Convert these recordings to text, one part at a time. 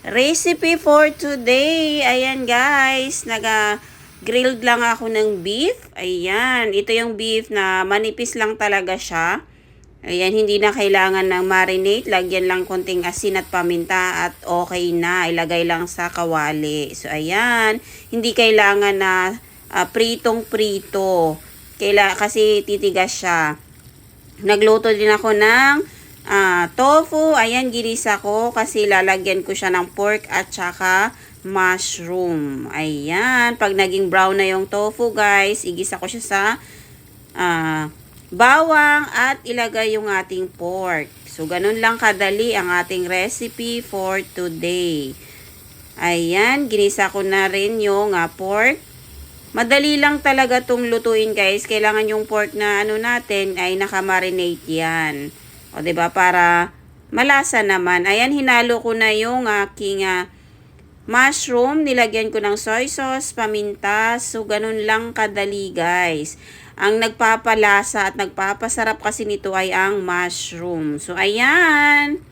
Recipe for today. Ayan guys, grilled lang ako ng beef. Ayan, ito yung beef na manipis lang talaga siya. Ayan, hindi na kailangan ng marinate. Lagyan lang konting asin at paminta at okay na. Ilagay lang sa kawali. So ayan, hindi kailangan na pritong-prito. Kasi titigas siya. Nagluto din ako ng tofu. Ayan, ginisa ko kasi lalagyan ko siya ng pork at saka mushroom. Ayan, pag naging brown na yung tofu guys, igisa ko siya sa bawang at ilagay yung ating pork. So, ganun lang kadali ang ating recipe for today. Ayan, ginisa ko na rin yung pork. Madali lang talaga tong lutuin guys. Kailangan yung pork na natin ay nakamarinate yan. O 'di ba, para malasa naman. Ayan, hinalo ko na yung aking mushroom. Nilagyan ko ng soy sauce, paminta. So ganun lang kadali guys. Ang nagpapalasa at nagpapasarap kasi nito ay ang mushroom. So ayan.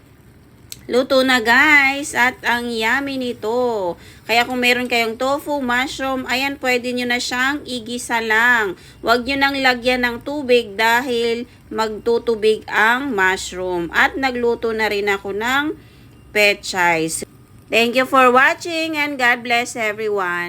Luto na guys at ang yummy nito. Kaya kung meron kayong tofu, mushroom, ayan, pwede nyo na siyang igisa lang. Huwag nyo nang lagyan ng tubig dahil magtutubig ang mushroom. At nagluto na rin ako ng pechay. Thank you for watching and God bless everyone.